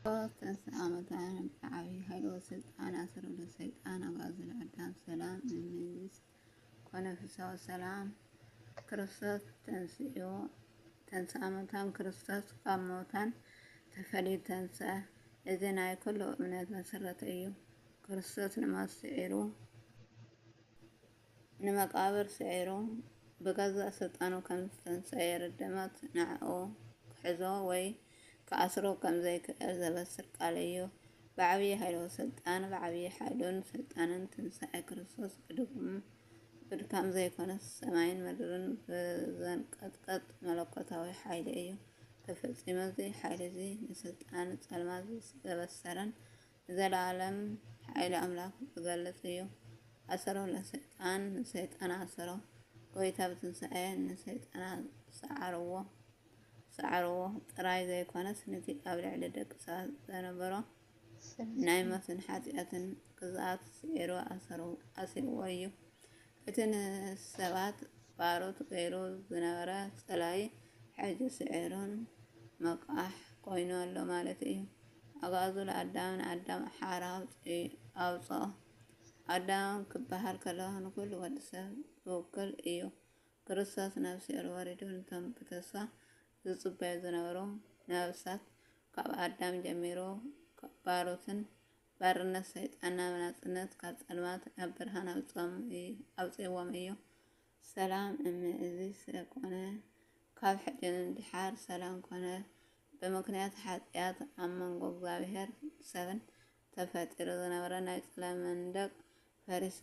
ተንስኣመታን ብዓብዪ ሃይሎ ስልጣን ኣሰረሉ ሰይጣን ኣጋዝል ኣዳም ሰላም ንምንግስ ኮነ ፍሳዊ ሰላም ክርስቶስ ተንስኣመታን ክርስቶስ ካብ ሞታን ተፈልዩ ተንስአ። እዚ ናይ ኩሉ እምነት መሰረት እዩ። ክርስቶስ ንመቃብር ስዒሩ ብገዛእ ስልጣኑ ከም ዝተንስአ የርድመት ንዕኡ ክሕዞ ወይ ከኣስሮ ከም ዘይክእል ዘበስር ቃል እዩ። ብዓብዪ ሃይሎ ስልጣን ብዓብዪ ሓይሉን ስልጣንን ትንሣኤ ክርስቶስ ብድካም ዘይኮነስ ሰማይን ምድርን ብዘንቀጥቀጥ መለኮታዊ ሓይሊ እዩ ተፈጺሙ። እዚ ሓይሊ እዚ ንስልጣን ጸልማት ዘበሰረን ዘለኣለም ሓይሊ ኣምላኽ ዝገልጽ እዩ። ኣሰሮ ለሰይጣን ንሰይጣን ኣሰሮ ጎይታ ብትንሣኤ ንሰይጣን ሰዓርዎ ጥራይ ዘይኮነስ ነቲ ኣብ ልዕሊ ደቂ ሰባት ዘነበሮ ናይ ሞትን ሓጢኣትን ግዝኣት ስዒሩ ኣሲርዎ እዩ። እቲ ንሰባት ባሮት ገይሩ ዝነበረ ጸላይ ሕጂ ስዒሩን መቃሕ ኮይኑ ኣሎ ማለት እዩ። ኣጋዙ ለኣዳም ንኣዳም ሓራ ኣውፅኦ። ኣዳም ክበሃል ከሎ ንኩሉ ወዲ ሰብ ዝውክል እዩ። ክርስቶስ ናብ ሲኦል ወሪዱ ነቶም ብተስፋ ዝጽበዩ ዝነበሩ ነብሳት ካብ ኣዳም ጀሚሩ ባሮትን ባርነት ሰይጣን ናብ ናጽነት ካብ ጸልማት ናብ ብርሃን ኣውፅዎም እዩ። ሰላም እዚ ኮነ ካብ ሕጂ ድሓር ሰላም ኮነ ብምክንያት ሓጢኣት ኣብ መንጎ እግዚአብሔር ሰብን ተፈጢሩ ዝነበረ ናይ ጽላም መንደቅ ፈሪሱ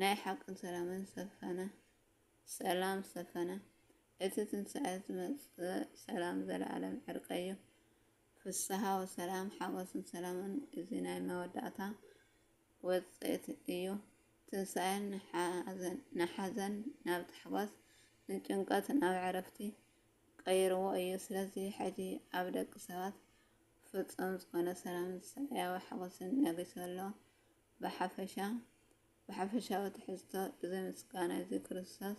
ናይ ሓቅን ሰላም ሰፈነ። እቲ ትንሣኤ ዝመጽእ ሰላም ዘለኣለም ዕርቂ እዩ። ፍስሓ ወሰላም ሓጎስን ሰላምን እዚ ናይ መወዳእታ ውፅኢት እዩ። ትንሣኤ ንሓዘን ናብ ታሕጓስ ንጭንቀት ናብ ዕረፍቲ ቀይርዎ እዩ። ስለዚ ሕጂ ኣብ ደቂ ሰባት ፍጹም ዝኾነ ሰላምን ሰማያዊ ሓጎስን ነጊሱ ኣሎ። ብሓፈሻዊ ትሕዝቶ እዚ ምስጋና እዚ ክርስቶስ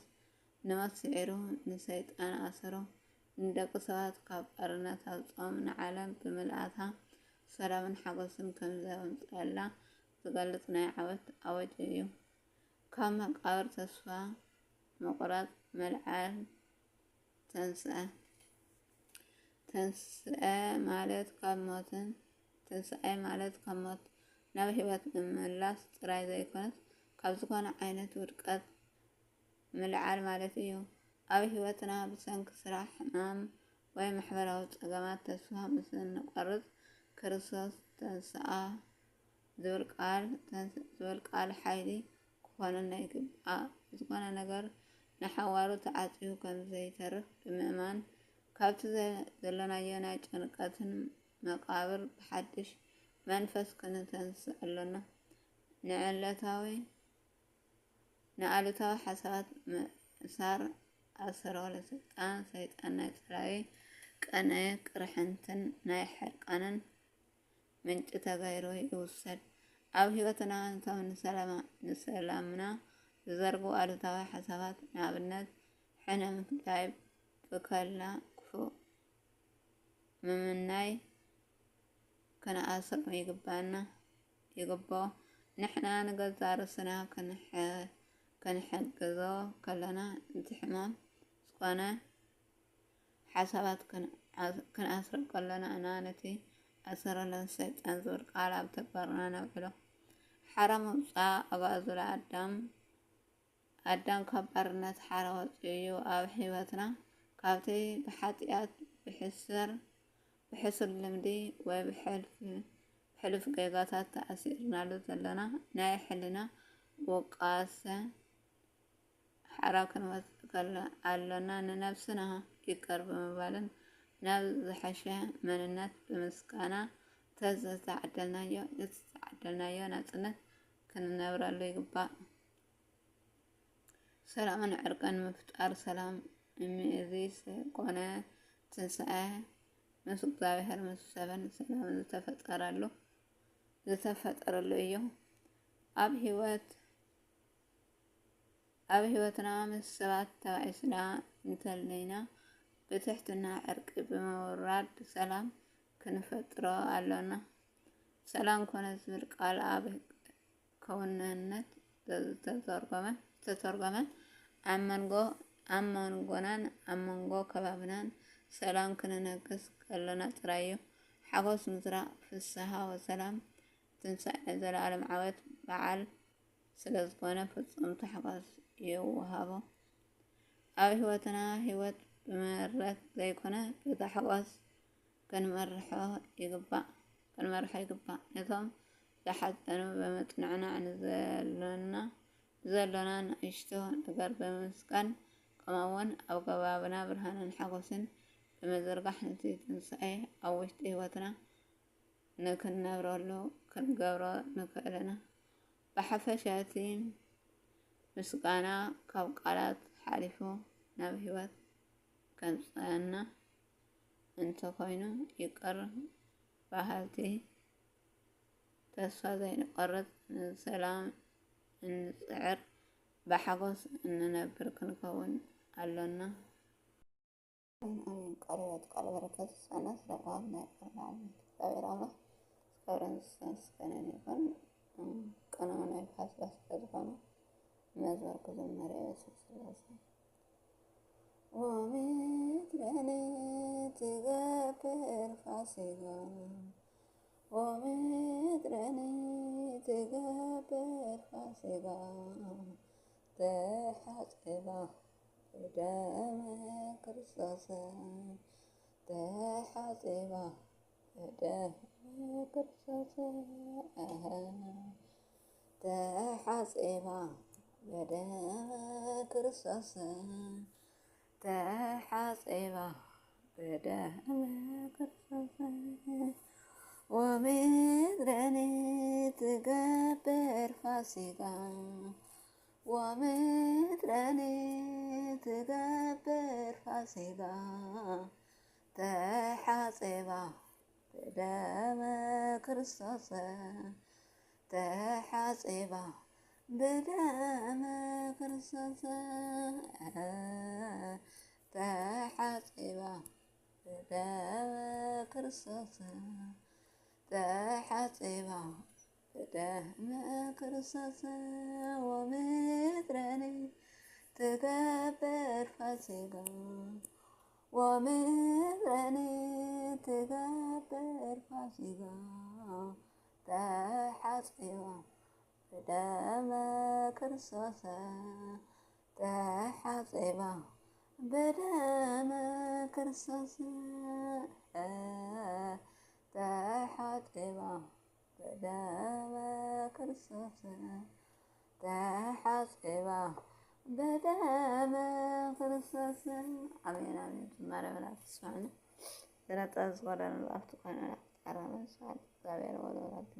ንሞት ስዒሩ ንሰይጣን ኣሰሮ ንደቂ ሰባት ካብ ባርነት ኣውፅኦም ንዓለም ብምልኣታ ሰላምን ሓጎስን ከም ዘምጽአላ ዝገልጽ ናይ ዓወት ኣዋጅ እዩ። ካብ መቃብር ተስፋ ምቁራጽ መልዓል ተንስአ ማለት ካብ ሞት ናብ ህይወት ምምላስ ጥራይ ዘይኮነስ ካብ ዝኾነ ዓይነት ውድቀት ምልዓል ማለት እዩ። ኣብ ህይወትና ብሰንኪ ስራሕ ሕማም ወይ ማሕበራዊ ፀገማት ተስፋ ምስ እንቆርጽ ክርስቶስ ተንሥአ ዝብል ቃል ሓይሊ ክኾነና ይግባእ። ዝኾነ ነገር ንሓዋሩ ተዓጽዩ ከም ዘይተርፍ ብምእማን ካብቲ ዘለናዮ ናይ ጭንቀትን መቃብር ብሓድሽ መንፈስ ክንተንስእ ኣለና። ንኣሉታዊ ሓሳባት ምእሳር ኣሰሮ ለሰይጣን ሰይጣን ናይ ጸላኢ ቀነ ቅርሕንትን ናይ ሕርቃንን ምንጭ ተገይሩ ይውሰድ። ኣብ ህይወትና ነቶም ንሰላምና ዝዘርግሑ ኣሉታዊ ሓሳባት ንኣብነት ሕነ ምክዳይ፣ ብከላ ክፉእ ምምናይ ከነኣስሮም ይግብኦ። ንሕና ንገዛ ርእስና ክንሕግዞ ከለና እቲ ሕማም ዝኾነ ሓሳባት ክንኣስሮ ከለና እና ነቲ ኣሰረለ ሰይጣን ዝብል ቃል ኣብ ተግባርና ነውዕሎ። ሓራ ምውፃእ ኣጋዙ ኣዳም ካብ ባርነት ሓራ ወፂኡ እዩ። ኣብ ህይወትና ካብቲ ብሓጢኣት ብሕሱር ልምዲ ወይ ብሕሉፍ ጌጋታት ተኣሲርናሉ ዘለና ናይ ሕሊና ውቃሰ ሓራ ክንወፅእ ኣለና። ንነብስና ይቅር ብምባልን ናብ ዝሓሸ መንነት ብምስጋና ዝተዓደልናዮ ናጽነት ክንነብረሉ ይግባእ። ሰላምን ዕርቅን ምፍጣር ሰላም እዚ ኮነ ትንሣኤ ምስ እግዚአብሔር ምስ ሰብን ሰላም ዝተፈጠረሉ እዩ። ኣብ ህይወትና ምስ ሰባት ተባኢስና እንተለይና ብትሕትና ዕርቂ ብምውራድ ሰላም ክንፈጥሮ ኣሎና። ሰላም ኮነ ዝብል ቃል ኣብ ከውንነት ዝተተርጎመ ኣብ መንጎናን ኣብ መንጎ ከባብናን ሰላም ክንነግስ ከለና ጥራይ እዩ። ሓጎስ ምዝራቕ ፍስሓ ወሰላም ትንሳኤ ዘለኣለም ዓወት በዓል ስለዝኮነ ፍጹም ታሕጓስ ይወሃቦ። ኣብ ህይወትና ህይወት ብመረት ዘይኮነ ብታሕጓስ ክንመርሖ ይግባእ። ነቶም ዝሓዘኑ በመጽናዕናዕ ንዘሎና ንእሽቶ ነገር ብምስጋን ከምኡ'ውን ኣብ ከባብና ብርሃንን ሓጎስን ብምዝርጋሕ ነቲ ትንሳኤ ኣብ ውሽጢ ህይወትና ንክንነብረሉ ክንገብሮ ንክእል ኢና። ብሓፈሻ እቲ ምስጋና ካብ ቃላት ሓሊፉ ናብ ህይወት ከምፅአና እንተኮይኑ ይቅር በሃልቲ ተስፋ ዘይንቆርጽ ንሰላም እንጽዕር ብሓጎስ እንነብር ክንከውን ኣሎና። አሜን። ቃል በረከት ሳናስ ለባብ ናይ ቀርባል እግዚአብሔር አምላክ እስከብረን ዝሰንስከነን ይኹን። ቀነው ናይ ፋሲካ ስለዝኾነ መዝሙር ክዘመረ ስላሴ ወምድረን ትገብር ፋሲካ ወምድረን ትገብር ፋሲካ ተሓጽባ በደመ ክርስቶስ ተሓጽባ በደመ ክርስቶስ ተሓጽባ በደመ ክርስቶስ ተሓጽባ በደመ ክርስቶስ ወምድረን ትገብር ፋሲካ ወምድረን ትገብር ፋሲካ ተሓጽባ በደመ ክርስቶስ ተሓጽባ በደመ ክርስቶስ ተሓጽባ በደመ ክርስቶስ ተሓጽባ በደመ ክርስቶስ ወምድረን ትገብር ፋሲካ ወምድረን ትገብር ፋሲካ ተሓጽባ በደመ ክርስቶስ ተሓጽባ በደመ ክርስቶስ ተሓጽባ በደመ ክርስቶስ ተሓጽባ በደመ ክርስቶስ አሜን አሜን። ዝማሬ መላእክት ተስፋነ ዘነጠ ዝወረደ መላእክት ኮይና ቀረበ ሰዓት እግዚአብሔር ወደ ወላዲቱ